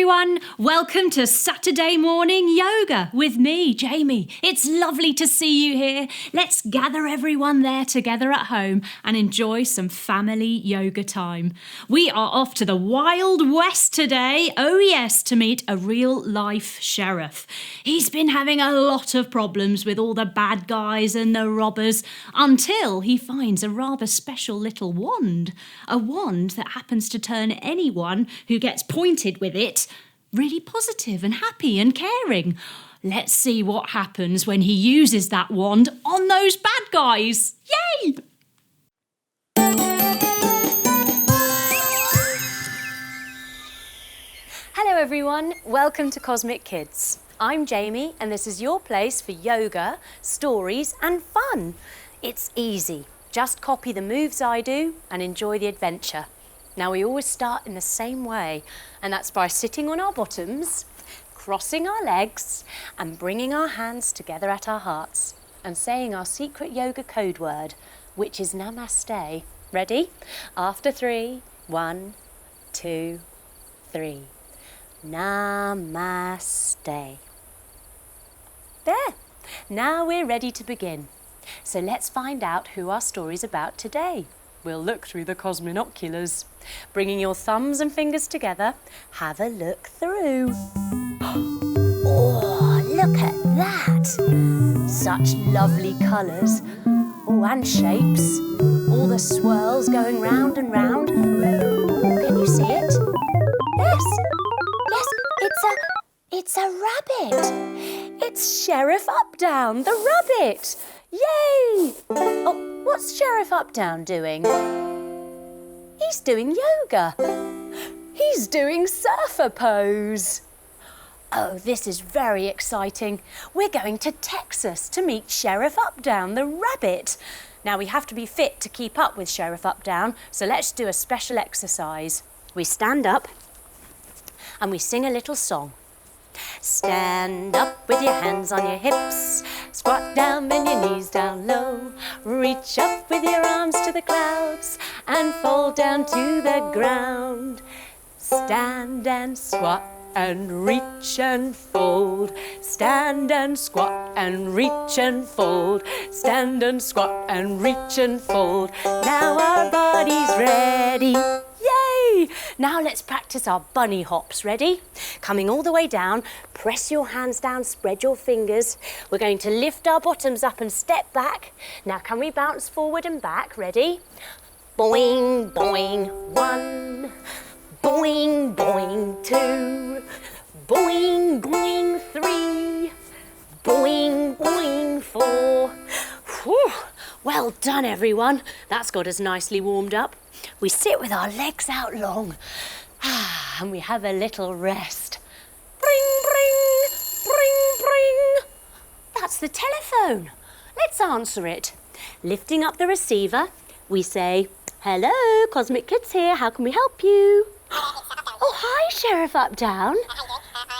everyone. Welcome to Saturday morning yoga with me, Jamie. It's lovely to see you here. Let's gather everyone there together at home and enjoy some family yoga time. We are off to the Wild West today. Oh yes, to meet a real life sheriff. He's been having a lot of problems with all the bad guys and the robbers until he finds a rather special little wand. A wand that happens to turn anyone who gets pointed with it really positive and happy and caring. Let's see what happens when he uses that wand on those bad guys. Yay! Hello everyone, welcome to Cosmic Kids. I'm Jamie and this is your place for yoga, stories and fun. It's easy, just copy the moves I do and enjoy the adventure. Now we always start in the same way, and that's by sitting on our bottoms, crossing our legs and bringing our hands together at our hearts and saying our secret yoga code word, which is Namaste. Ready? After 3, 1, 2, 3. Namaste. There, now we're ready to begin. So let's find out who our story's about today. We'll look through the cosminoculars. Bringing your thumbs and fingers together, have a look through. Oh, look at that! Such lovely colours. Oh, and shapes. All the swirls going round and round. Can you see it? Yes, it's a rabbit. It's Sheriff Updown, the rabbit. Yay! Oh, what's Sheriff Updown doing? He's doing yoga. He's doing surfer pose. Oh, this is very exciting. We're going to Texas to meet Sheriff Updown, the rabbit. Now, we have to be fit to keep up with Sheriff Updown, so let's do a special exercise. We stand up and we sing a little song. Stand up with your hands on your hips, squat down, bend your knees down low, reach up with your arms to the clouds and fall down to the ground. Stand and squat and reach and fold, stand and squat and reach and fold, stand and squat and reach and fold. Now our body's ready. Yay! Now let's practice our bunny hops. Ready? Coming all the way down, press your hands down, spread your fingers. We're going to lift our bottoms up and step back. Now can we bounce forward and back? Ready? Boing, boing, 1. Boing, boing, 2. Boing, boing, 3. Boing, boing, 4. Whew. Well done, everyone. That's got us nicely warmed up. We sit with our legs out long and we have a little rest. Bring, bring, bring, bring. That's the telephone. Let's answer it. Lifting up the receiver, we say, hello, Cosmic Kids here. How can we help you? Oh, hi, Sheriff Updown.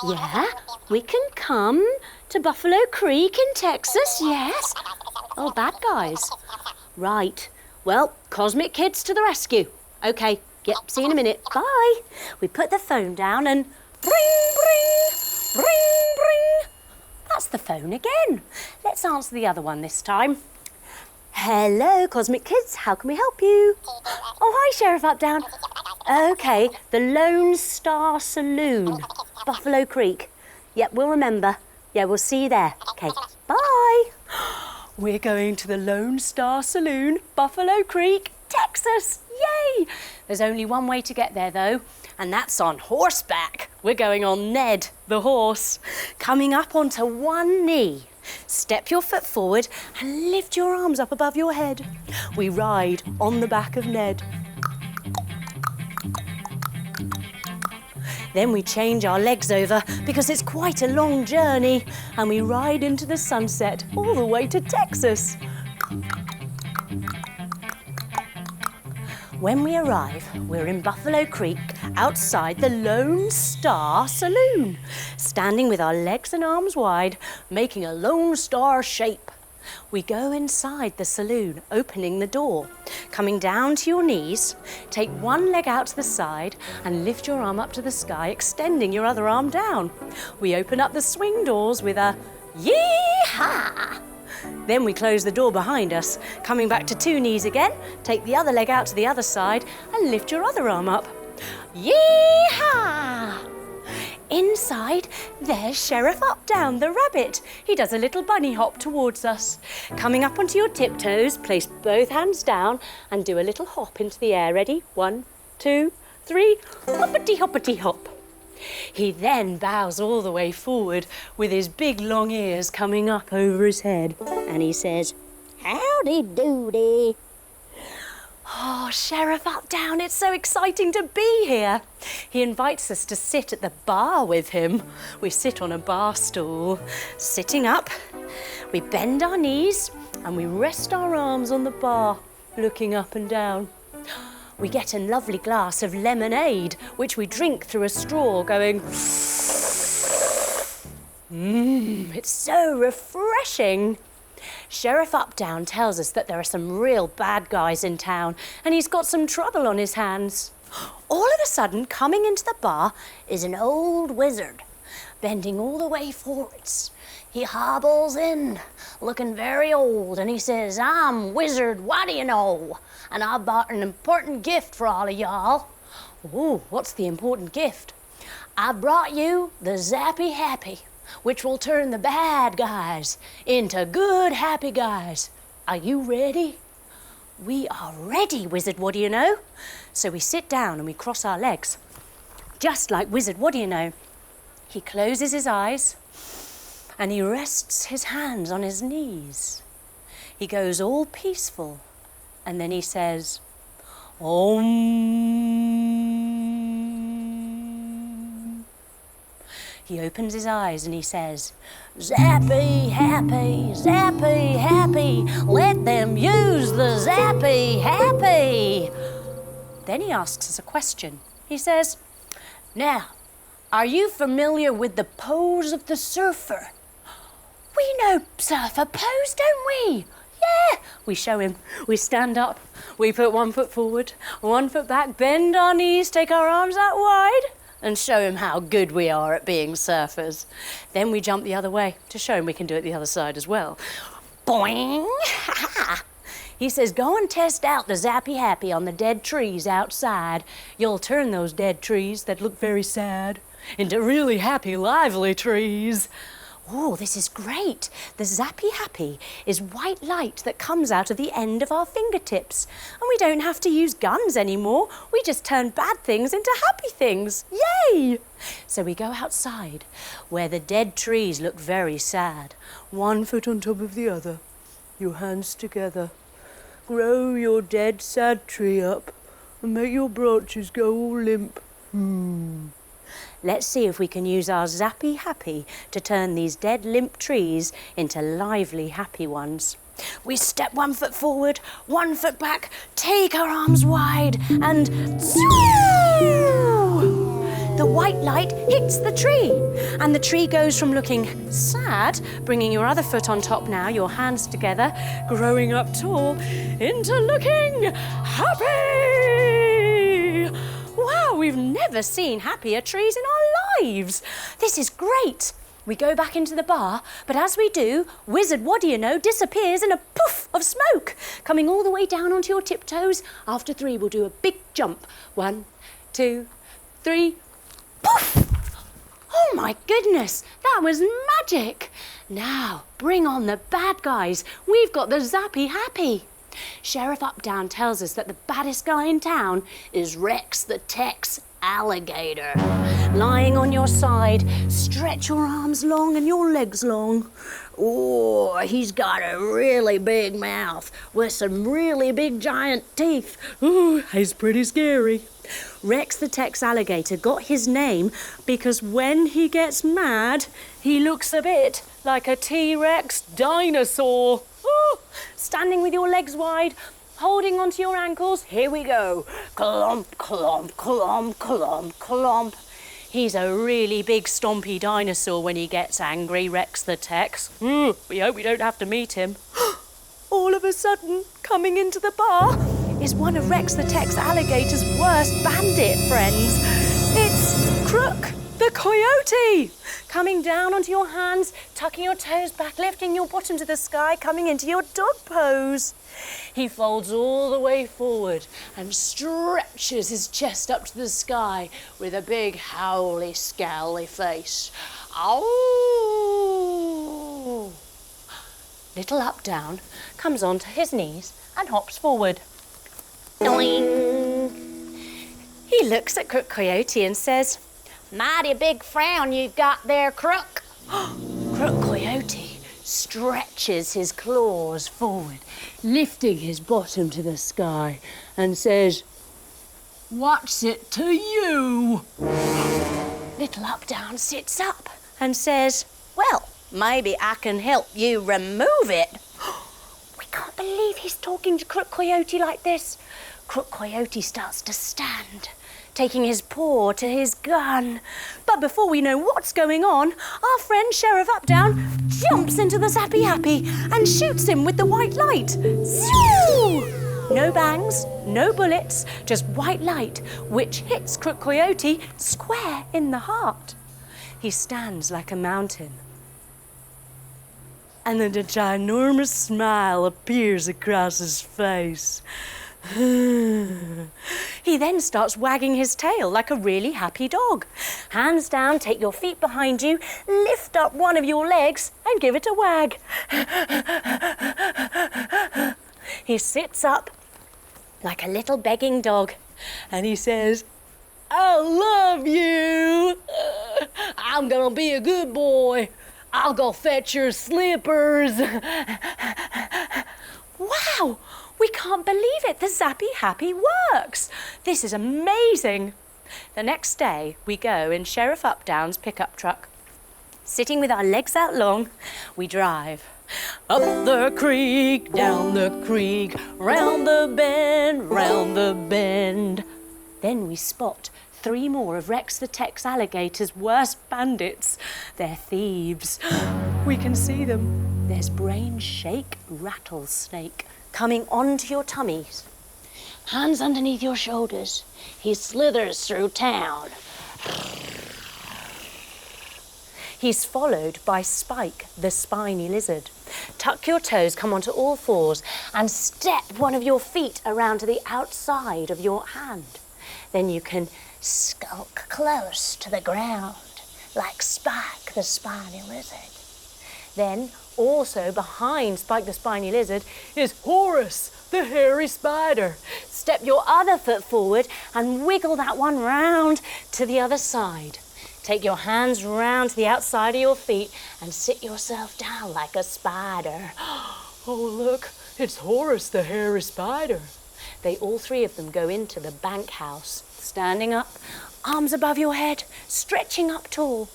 Yeah, we can come to Buffalo Creek in Texas, yes. Oh, bad guys. Right. Well, Cosmic Kids to the rescue. OK, yep, see you in a minute. Bye. We put the phone down and bring, bring, bring, bring. That's the phone again. Let's answer the other one this time. Hello, Cosmic Kids. How can we help you? Oh, hi, Sheriff Updown. OK, the Lone Star Saloon, Buffalo Creek. Yep, we'll remember. Yeah, we'll see you there. OK, bye. We're going to the Lone Star Saloon, Buffalo Creek, Texas. Yay! There's only one way to get there, though, and that's on horseback. We're going on Ned, the horse. Coming up onto one knee. Step your foot forward and lift your arms up above your head. We ride on the back of Ned. Then we change our legs over because it's quite a long journey and we ride into the sunset all the way to Texas. When we arrive, we're in Buffalo Creek outside the Lone Star Saloon, standing with our legs and arms wide, making a Lone Star shape. We go inside the saloon, opening the door. Coming down to your knees, take one leg out to the side and lift your arm up to the sky, extending your other arm down. We open up the swing doors with a yee-haw! Then we close the door behind us. Coming back to 2 knees again, take the other leg out to the other side and lift your other arm up. Yee-haw! Inside, there's Sheriff Updown, the rabbit. He does a little bunny hop towards us. Coming up onto your tiptoes, place both hands down and do a little hop into the air. Ready? 1, 2, 3, hoppity hoppity hop. He then bows all the way forward with his big long ears coming up over his head. And he says, "Howdy doody." Oh, Sheriff Updown, it's so exciting to be here. He invites us to sit at the bar with him. We sit on a bar stool. Sitting up, we bend our knees and we rest our arms on the bar, looking up and down. We get a lovely glass of lemonade, which we drink through a straw, going, it's so refreshing. Sheriff Updown tells us that there are some real bad guys in town and he's got some trouble on his hands. All of a sudden, coming into the bar is an old wizard, bending all the way forwards. He hobbles in, looking very old, and he says, "I'm Wizard What-do-you-know, and I bought an important gift for all of y'all." "Ooh, what's the important gift?" "I brought you the Zappy Happy, which will turn the bad guys into good, happy guys. Are you ready?" "We are ready, Wizard What-do-you-know." So we sit down and we cross our legs. Just like Wizard What-do-you-know, he closes his eyes and he rests his hands on his knees. He goes all peaceful and then he says, "Om." He opens his eyes and he says, "Zappy Happy, Zappy Happy, let them use the Zappy Happy." Then he asks us a question. He says, "Now, are you familiar with the pose of the surfer?" "We know surfer pose, don't we?" "Yeah." We show him. We stand up. We put 1 foot forward, 1 foot back, bend our knees, take our arms out wide, and show him how good we are at being surfers. Then we jump the other way to show him we can do it the other side as well. Boing! He says, "Go and test out the Zappy Happy on the dead trees outside. You'll turn those dead trees that look very sad into really happy, lively trees." Oh, this is great. The Zappy Happy is white light that comes out of the end of our fingertips. And we don't have to use guns anymore. We just turn bad things into happy things. Yay! So we go outside, where the dead trees look very sad. 1 foot on top of the other, your hands together. Grow your dead, sad tree up and make your branches go all limp. Let's see if we can use our Zappy Happy to turn these dead, limp trees into lively, happy ones. We step 1 foot forward, 1 foot back, take our arms wide, and the white light hits the tree. And the tree goes from looking sad, bringing your other foot on top now, your hands together, growing up tall, into looking happy. Wow, we've never seen happier trees in our lives. This is great. We go back into the bar, but as we do, Wizard What-do-you-know disappears in a poof of smoke, coming all the way down onto your tiptoes. After 3, we'll do a big jump. 1, 2, 3, poof! Oh my goodness, that was magic. Now, bring on the bad guys. We've got the Zappy Happy. Sheriff Updown tells us that the baddest guy in town is Rex the Tex Alligator. Lying on your side, stretch your arms long and your legs long. Oh, he's got a really big mouth with some really big giant teeth. Ooh, he's pretty scary. Rex the Tex Alligator got his name because when he gets mad, he looks a bit like a T-Rex dinosaur. Ooh, standing with your legs wide, holding onto your ankles, here we go. Clomp, clomp, clomp, clomp, clomp. He's a really big stompy dinosaur when he gets angry, Rex the Tex. We hope we don't have to meet him. All of a sudden, coming into the bar is one of Rex the Tex alligator's worst bandit friends. It's Crook the coyote, coming down onto your hands, tucking your toes back, lifting your bottom to the sky, coming into your dog pose. He folds all the way forward and stretches his chest up to the sky with a big howly, scowly face. Ow! Little Updown comes onto his knees and hops forward. Doing. He looks at Crook Coyote and says, "Mighty big frown you've got there, Crook." Crook Coyote stretches his claws forward, lifting his bottom to the sky, and says, "What's it to you?" Little Updown sits up and says, "Well, maybe I can help you remove it." We can't believe he's talking to Crook Coyote like this. Crook Coyote starts to stand, taking his paw to his gun. But before we know what's going on, our friend Sheriff Updown jumps into the Zappy Happy and shoots him with the white light. Zoo! No bangs, no bullets, just white light, which hits Crook Coyote square in the heart. He stands like a mountain. And then a ginormous smile appears across his face. He then starts wagging his tail like a really happy dog. Hands down, take your feet behind you, lift up one of your legs and give it a wag. He sits up like a little begging dog and he says, "I love you. I'm gonna be a good boy. I'll go fetch your slippers." Wow! We can't believe it. The Zappy Happy works. This is amazing. The next day, we go in Sheriff Updown's pickup truck. Sitting with our legs out long, we drive. Up the creek, down the creek, round the bend, round the bend. Then we spot 3 more of Rex the Tex alligator's worst bandits. They're thieves. We can see them. There's Brain Shake Rattlesnake coming onto your tummies. Hands underneath your shoulders. He slithers through town. He's followed by Spike, the spiny lizard. Tuck your toes, come onto all fours, and step one of your feet around to the outside of your hand. Then you can skulk close to the ground, like Spike, the spiny lizard. Then, also behind Spike the spiny lizard, is Horace, the hairy spider. Step your other foot forward and wiggle that one round to the other side. Take your hands round to the outside of your feet and sit yourself down like a spider. Oh, look, it's Horace, the hairy spider. They all 3 of them go into the bank house, standing up, arms above your head, stretching up tall.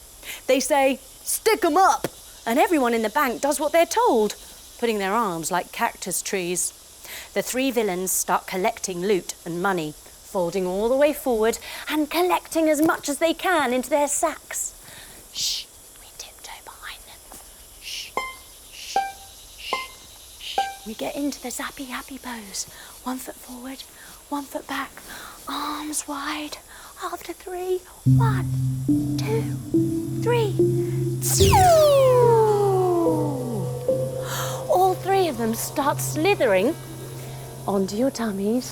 They say, "Stick 'em up!" And everyone in the bank does what they're told, putting their arms like cactus trees. The 3 villains start collecting loot and money, folding all the way forward and collecting as much as they can into their sacks. Shh, we tiptoe behind them. Shh, shh, shh, shh. We get into the Zappy Happy pose. 1 foot forward, 1 foot back, arms wide. After 3, 1, 2, 3. All 3 of them start slithering onto your tummies,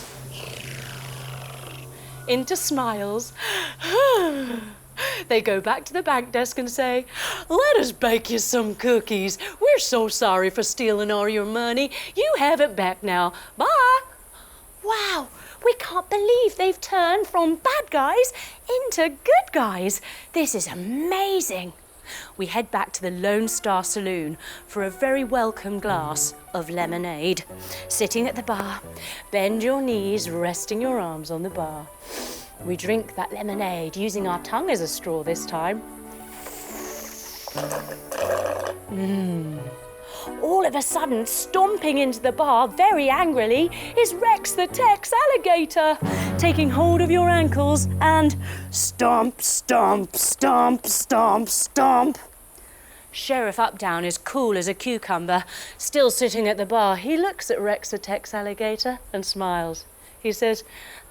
into smiles. They go back to the bank desk and say, "Let us bake you some cookies. We're so sorry for stealing all your money. You have it back now. Bye." Wow, we can't believe they've turned from bad guys into good guys. This is amazing. We head back to the Lone Star Saloon for a very welcome glass of lemonade. Sitting at the bar, bend your knees, resting your arms on the bar. We drink that lemonade, using our tongue as a straw this time. All of a sudden, stomping into the bar very angrily is Rex the Tex alligator, taking hold of your ankles and stomp, stomp, stomp, stomp, stomp. Sheriff Updown is cool as a cucumber, still sitting at the bar. He looks at Rex the Tex alligator and smiles. He says,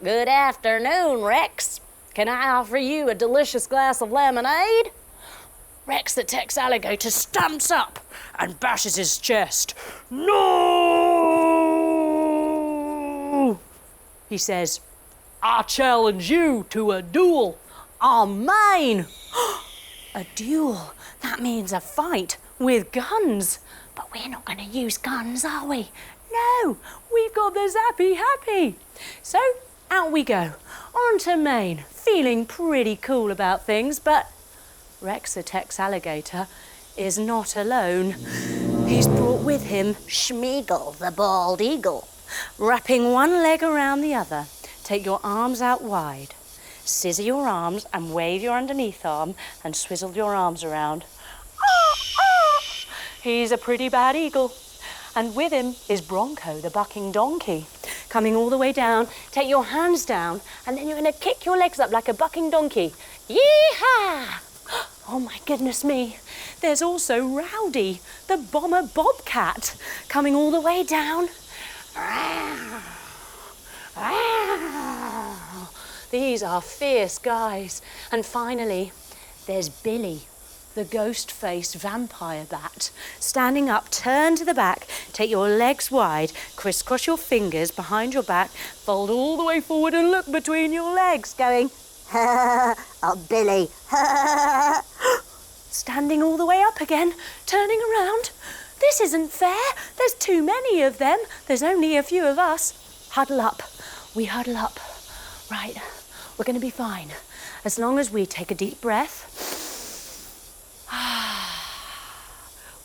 "Good afternoon, Rex. Can I offer you a delicious glass of lemonade?" Rex the Tex alligator stamps up and bashes his chest. "No!" he says, "I challenge you to a duel. I'm mine." A duel? That means a fight with guns. But we're not going to use guns, are we? No, we've got the Zappy Happy. So out we go, on to Maine, feeling pretty cool about things, but Rex the Tex alligator is not alone. He's brought with him Schmeagle the bald eagle. Wrapping one leg around the other, take your arms out wide. Scissor your arms and wave your underneath arm and swizzle your arms around. He's a pretty bad eagle. And with him is Bronco, the bucking donkey. Coming all the way down, take your hands down, and then you're going to kick your legs up like a bucking donkey. Yee-haw! Oh my goodness me. There's also Rowdy, the bomber bobcat, coming all the way down. These are fierce guys. And finally, there's Billy, the ghost-faced vampire bat. Standing up, turn to the back, take your legs wide, crisscross your fingers behind your back, fold all the way forward and look between your legs, going, "Oh, Billy." Standing all the way up again, turning around. This isn't fair. There's too many of them. There's only a few of us. Huddle up. We huddle up. Right, we're going to be fine. As long as we take a deep breath.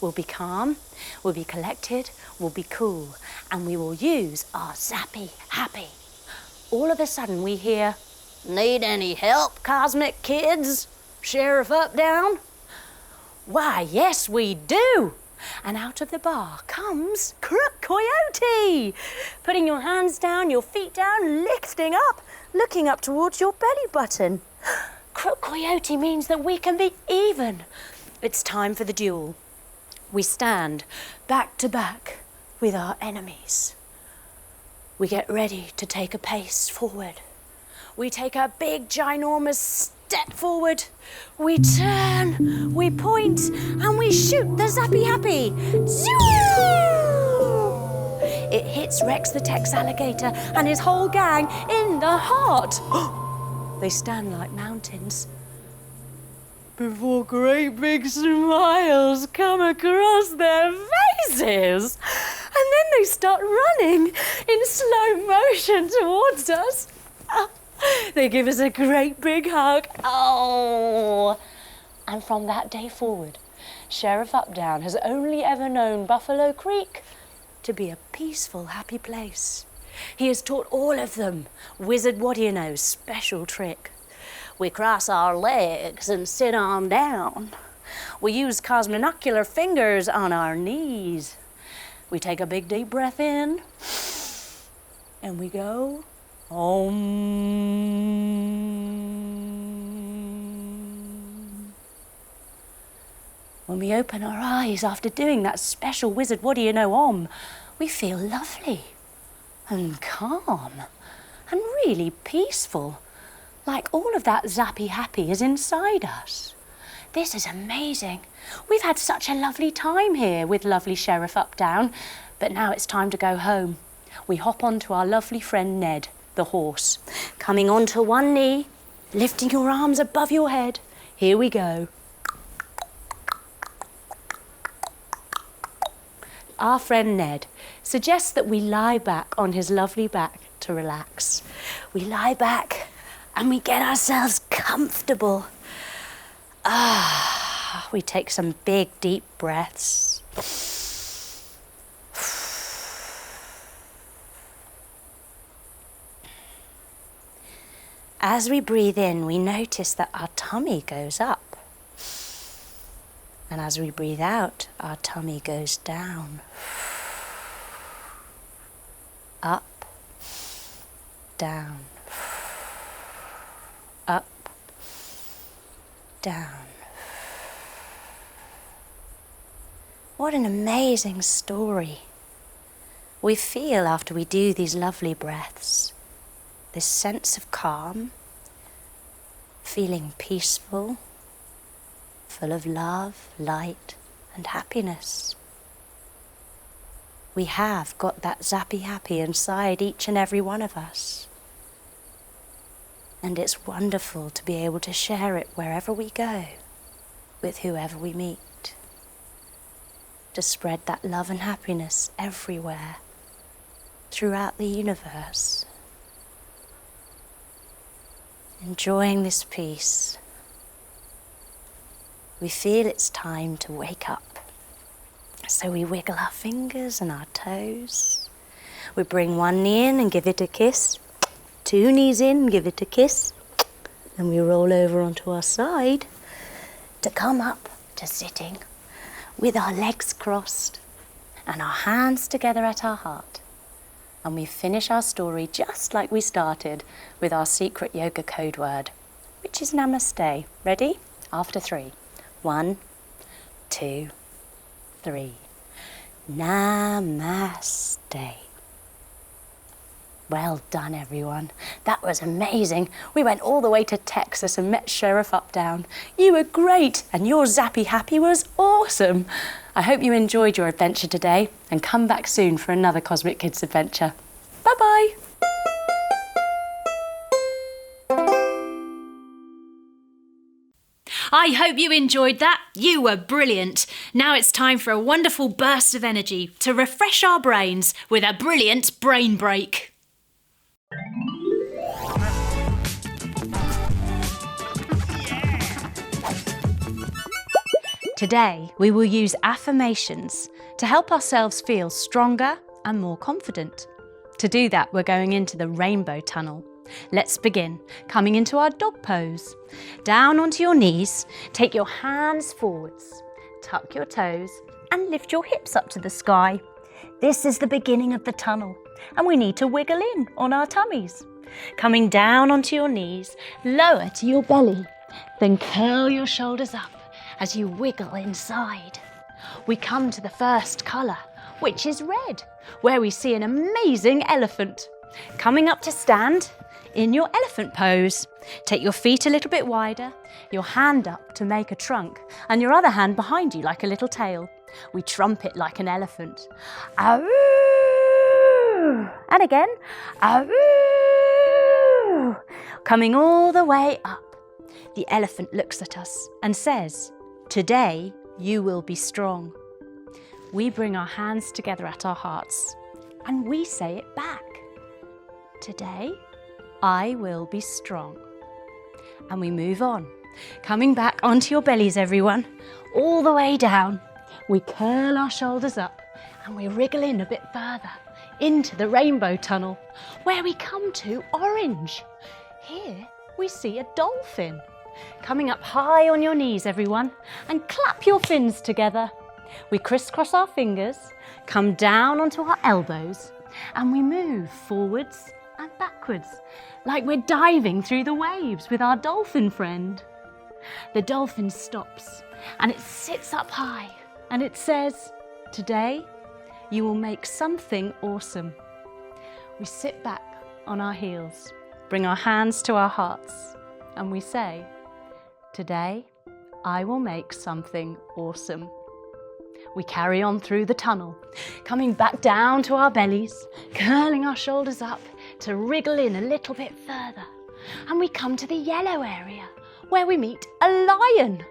We'll be calm, we'll be collected, we'll be cool, and we will use our Zappy Happy. All of a sudden we hear, "Need any help, cosmic kids? Sheriff Updown?" Why, yes, we do. And out of the bar comes Crook Coyote, putting your hands down, your feet down, lifting up, looking up towards your belly button. Crook Coyote means that we can be even. It's time for the duel. We stand back to back with our enemies. We get ready to take a pace forward. We take a big, ginormous step forward. We turn, we point, and we shoot the Zappy Happy. Zoo! It hits Rex the Tex alligator and his whole gang in the heart. They stand like mountains before great big smiles come across their faces. And then they start running in slow motion towards us. They give us a great big hug. Oh! And from that day forward, Sheriff Updown has only ever known Buffalo Creek to be a peaceful, happy place. He has taught all of them Wizard What-do-you-know's special trick. We cross our legs and sit on down. We use cosmonocular fingers on our knees. We take a big deep breath in and we go, Om. When we open our eyes after doing that special Wizard What-do-you-know Om, we feel lovely and calm and really peaceful. Like all of that Zappy Happy is inside us. This is amazing. We've had such a lovely time here with lovely Sheriff Updown, but now it's time to go home. We hop onto our lovely friend Ned, the horse. Coming onto one knee, lifting your arms above your head. Here we go. Our friend Ned suggests that we lie back on his lovely back to relax. We lie back and we get ourselves comfortable. We take some big, deep breaths. As we breathe in, we notice that our tummy goes up. And as we breathe out, our tummy goes down. Up, down, up, down. What an amazing story we feel after we do these lovely breaths. This sense of calm, feeling peaceful, full of love, light, and happiness. We have got that zappy happy inside each and every one of us. And it's wonderful to be able to share it wherever we go, with whoever we meet. To spread that love and happiness everywhere, throughout the universe. Enjoying this peace, we feel it's time to wake up. So we wiggle our fingers and our toes. We bring one knee in and give it a kiss. Two knees in, give it a kiss. Then we roll over onto our side to come up to sitting with our legs crossed and our hands together at our heart. And we finish our story just like we started with our secret yoga code word, which is namaste. Ready? After 3. 1, 2, 3. Namaste. Well done, everyone. That was amazing. We went all the way to Texas and met Sheriff Updown. You were great, and your zappy happy was awesome. I hope you enjoyed your adventure today, and come back soon for another Cosmic Kids adventure. Bye-bye. I hope you enjoyed that. You were brilliant. Now it's time for a wonderful burst of energy to refresh our brains with a brilliant brain break. Today, we will use affirmations to help ourselves feel stronger and more confident. To do that, we're going into the rainbow tunnel. Let's begin. Coming into our dog pose. Down onto your knees, take your hands forwards, tuck your toes and lift your hips up to the sky. This is the beginning of the tunnel and we need to wiggle in on our tummies. Coming down onto your knees, lower to your belly, then curl your shoulders up as you wiggle inside. We come to the first colour, which is red, where we see an amazing elephant. Coming up to stand in your elephant pose. Take your feet a little bit wider, your hand up to make a trunk, and your other hand behind you like a little tail. We trumpet like an elephant. Awoo! And again. Awoo! Coming all the way up. The elephant looks at us and says, "Today you will be strong." We bring our hands together at our hearts and we say it back. Today I will be strong. And we move on. Coming back onto your bellies, everyone, all the way down. We curl our shoulders up and we wriggle in a bit further into the rainbow tunnel, where we come to orange. Here we see a dolphin. Coming up high on your knees, everyone, and clap your fins together. We crisscross our fingers, come down onto our elbows, and we move forwards and backwards, like we're diving through the waves with our dolphin friend. The dolphin stops and it sits up high and it says, "Today you will make something awesome." We sit back on our heels, bring our hands to our hearts, and we say, "Today I will make something awesome." We carry on through the tunnel, coming back down to our bellies, curling our shoulders up to wriggle in a little bit further. And we come to the yellow area, where we meet a lion.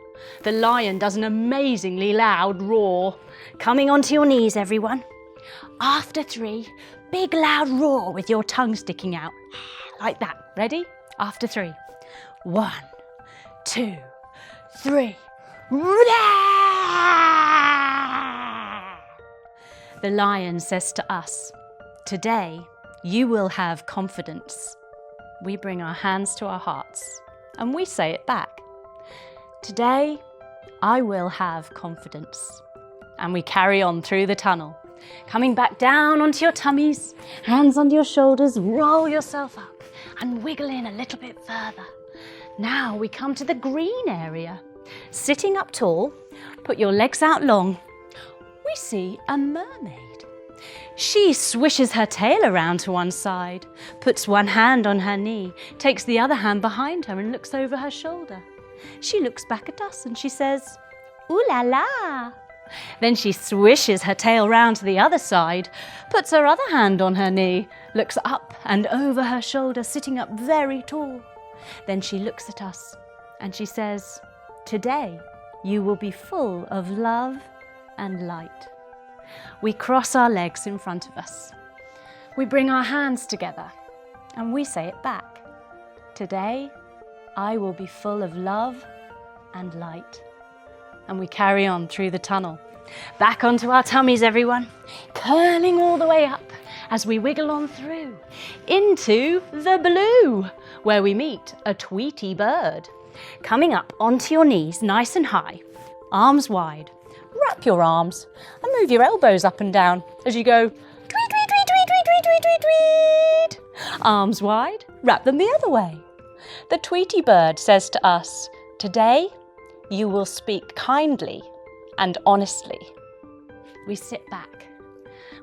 The lion does an amazingly loud roar. Coming onto your knees, everyone. After 3, big loud roar with your tongue sticking out. Like that. Ready? After 3. 1, 2, 3. The lion says to us, "Today you will have confidence." We bring our hands to our hearts and we say it back. "Today I will have confidence. And we carry on through the tunnel, coming back down onto your tummies, hands under your shoulders, roll yourself up and wiggle in a little bit further. Now we come to the green area. Sitting up tall, put your legs out long. We see a mermaid. She swishes her tail around to one side, puts one hand on her knee, takes the other hand behind her and looks over her shoulder. She looks back at us and she says, "Ooh la la." Then she swishes her tail round to the other side, puts her other hand on her knee, looks up and over her shoulder, sitting up very tall. Then she looks at us and she says, "Today you will be full of love and light." We cross our legs in front of us. We bring our hands together and we say it back. "Today I will be full of love and light." And we carry on through the tunnel. Back onto our tummies, everyone, curling all the way up as we wiggle on through into the blue, where we meet a Tweety bird. Coming up onto your knees, nice and high, arms wide. Wrap your arms and move your elbows up and down as you go tweet, tweet, tweet, tweet, tweet, tweet, tweet, tweet, tweet. Arms wide, wrap them the other way. The Tweety bird says to us, "Today you will speak kindly and honestly." We sit back.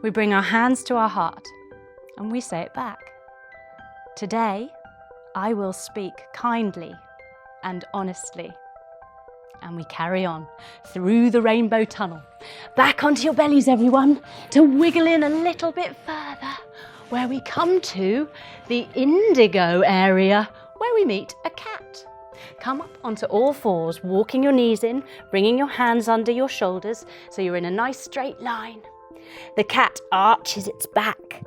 We bring our hands to our heart and we say it back. "Today I will speak kindly and honestly." And we carry on through the rainbow tunnel. Back onto your bellies, everyone, to wiggle in a little bit further, where we come to the indigo area, where we meet a cat. Come up onto all fours, walking your knees in, bringing your hands under your shoulders so you're in a nice straight line. The cat arches its back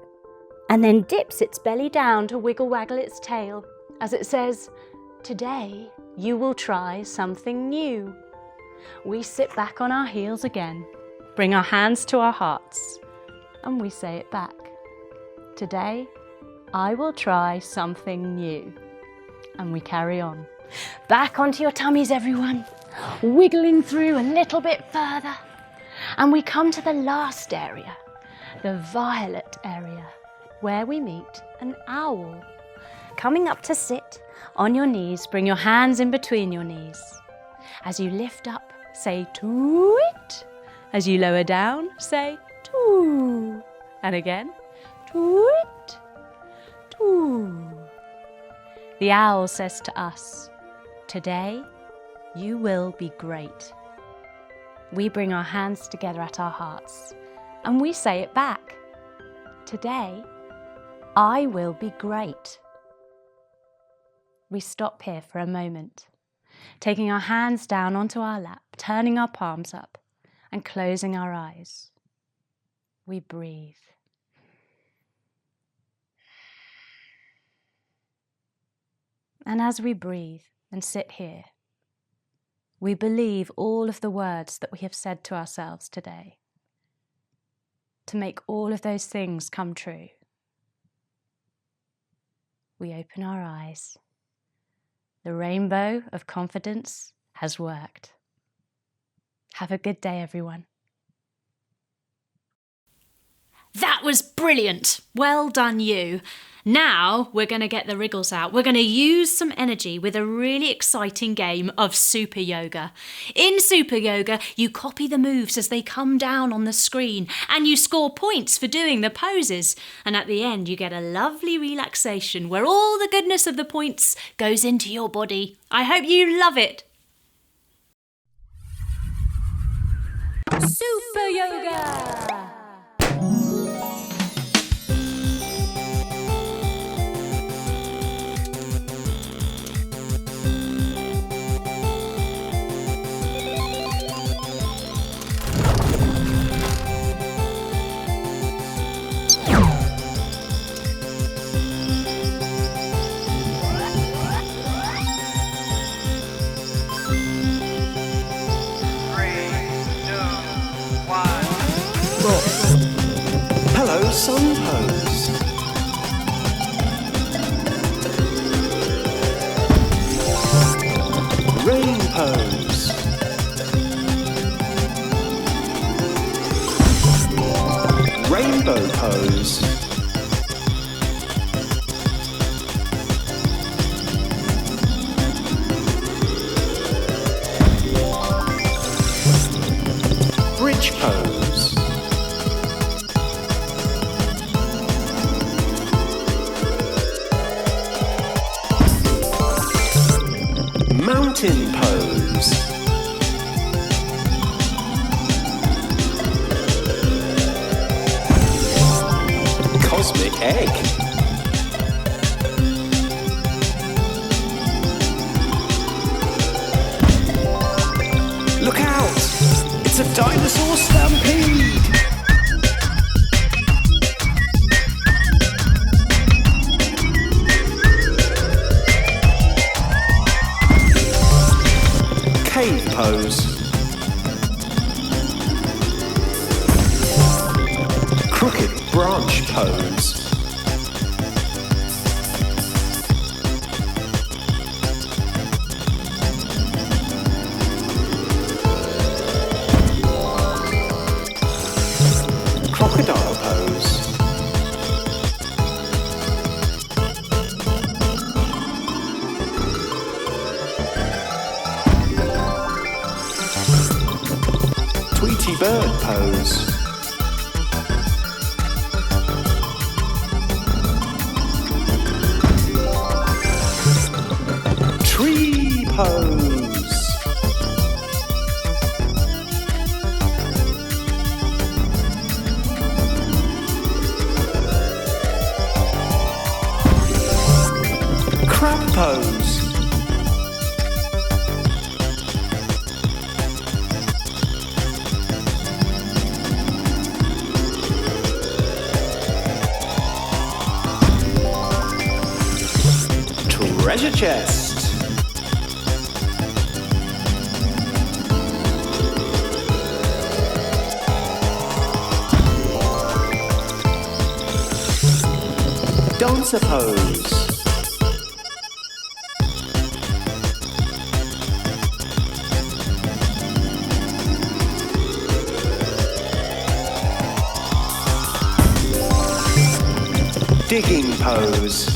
and then dips its belly down to wiggle-waggle its tail as it says, "Today you will try something new." We sit back on our heels again, bring our hands to our hearts, and we say it back. "Today I will try something new." And we carry on. Back onto your tummies, everyone, wiggling through a little bit further. And we come to the last area, the violet area, where we meet an owl. Coming up to sit on your knees, bring your hands in between your knees. As you lift up, say toot. As you lower down, say too. And again, toot, too. The owl says to us, "Today you will be great." We bring our hands together at our hearts and we say it back. "Today I will be great." We stop here for a moment, taking our hands down onto our lap, turning our palms up and closing our eyes. We breathe. And as we breathe and sit here, we believe all of the words that we have said to ourselves today to make all of those things come true. We open our eyes. The rainbow of confidence has worked. Have a good day, everyone. That was brilliant. Well done, you. Now we're going to get the wriggles out. We're going to use some energy with a really exciting game of super yoga. In super yoga, you copy the moves as they come down on the screen and you score points for doing the poses. And at the end, you get a lovely relaxation where all the goodness of the points goes into your body. I hope you love it. Super yoga! Hello, sun pose. Rain pose. rainbow pose. Bridge pose. Mountain pose. Cosmic egg. Look out! It's a dinosaur stampede! Cave pose. Crooked branch pose. Crocodile pose. Tweety bird pose. Tree pose. Crab pose. Treasure chest. Dancer pose. Digging pose.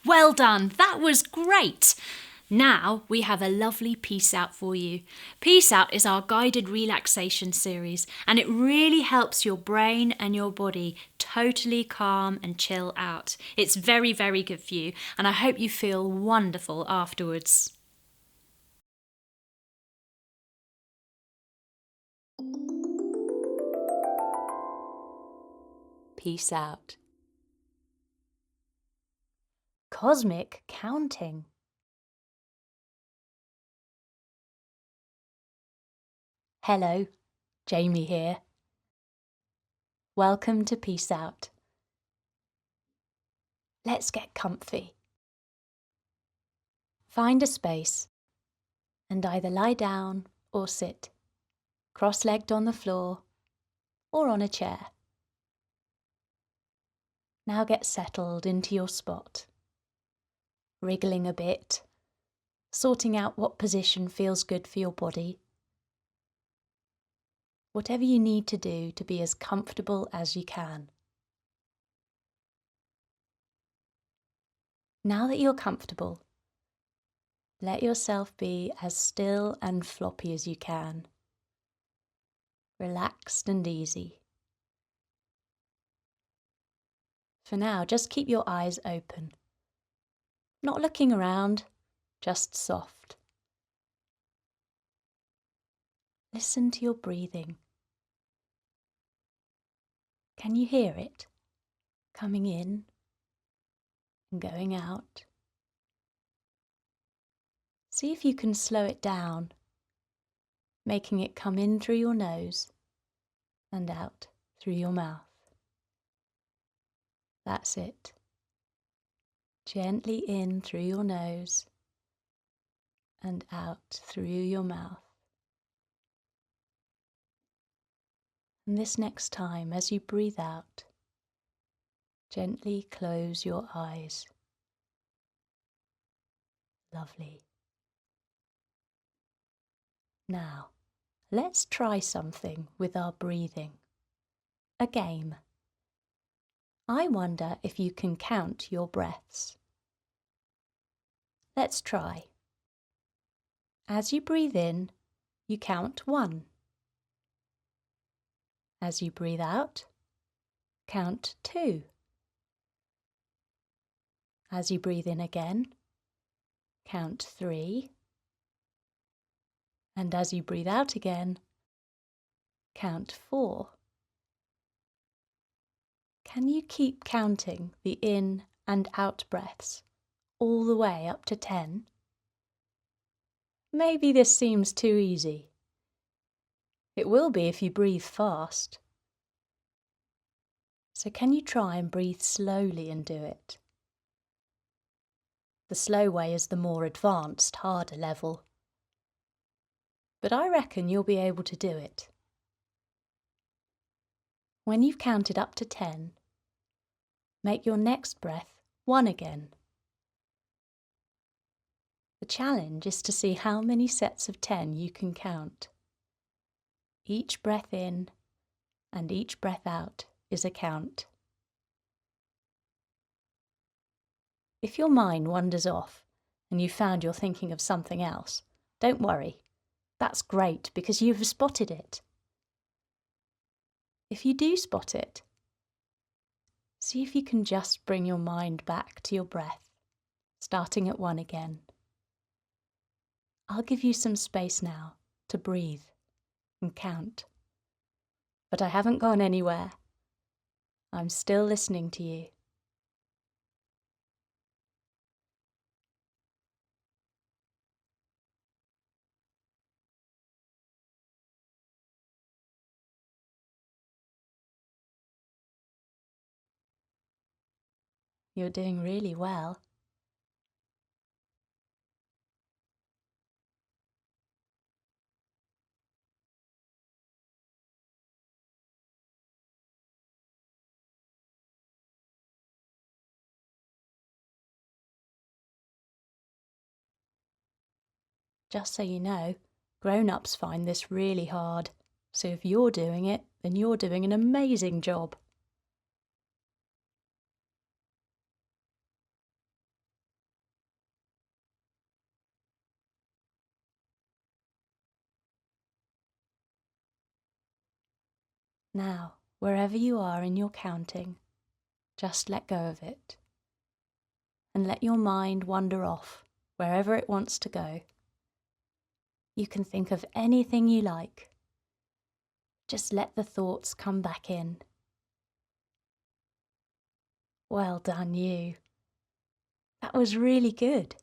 Well done, that was great. Now we have a lovely Peace Out for you. Peace Out is our guided relaxation series, and it really helps your brain and your body totally calm and chill out. It's very, very good for you, and I hope you feel wonderful afterwards. Peace out. Cosmic counting. Hello, Jamie here. Welcome to Peace Out. Let's get comfy. Find a space and either lie down or sit, cross-legged on the floor or on a chair. Now get settled into your spot, wriggling a bit, sorting out what position feels good for your body. Whatever you need to do to be as comfortable as you can. Now that you're comfortable, Let yourself be as still and floppy as you can, relaxed and easy. For now, just keep your eyes open, not looking around, just soft. Listen to your breathing. Can you hear it coming in and going out? See if you can slow it down, making it come in through your nose and out through your mouth. That's it. Gently in through your nose and out through your mouth. And this next time, as you breathe out, gently close your eyes. Lovely. Now, let's try something with our breathing. A game. I wonder if you can count your breaths. Let's try. As you breathe in, you count 1. As you breathe out, count 2. As you breathe in again, count 3. And as you breathe out again, count 4. Can you keep counting the in and out breaths all the way up to 10? Maybe this seems too easy. It will be if you breathe fast. So can you try and breathe slowly and do it? The slow way is the more advanced, harder level. But I reckon you'll be able to do it. When you've counted up to 10, make your next breath 1 again. The challenge is to see how many sets of 10 you can count. Each breath in and each breath out is a count. If your mind wanders off and you found you're thinking of something else, don't worry. That's great because you've spotted it. If you do spot it, see if you can just bring your mind back to your breath, starting at 1 again. I'll give you some space now to breathe and count. But I haven't gone anywhere. I'm still listening to you. You're doing really well. Just so you know, grown-ups find this really hard. So if you're doing it, then you're doing an amazing job. Now, wherever you are in your counting, just let go of it. And let your mind wander off wherever it wants to go. You can think of anything you like. Just let the thoughts come back in. Well done, you. That was really good.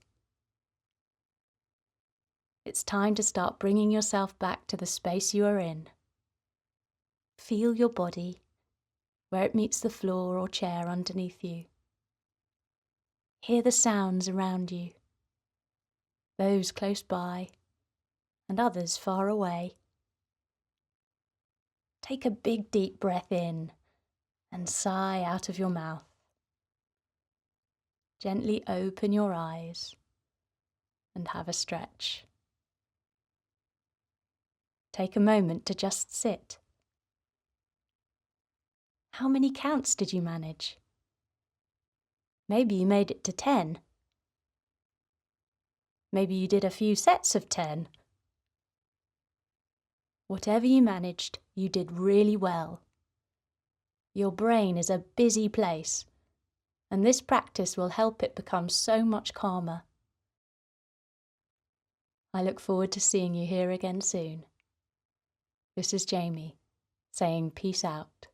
It's time to start bringing yourself back to the space you are in. Feel your body, where it meets the floor or chair underneath you. Hear the sounds around you, those close by and others far away. Take a big deep breath in and sigh out of your mouth. Gently open your eyes and have a stretch. Take a moment to just sit. How many counts did you manage? Maybe you made it to 10. Maybe you did a few sets of 10. Whatever you managed, you did really well. Your brain is a busy place, and this practice will help it become so much calmer. I look forward to seeing you here again soon. This is Jamie, saying peace out.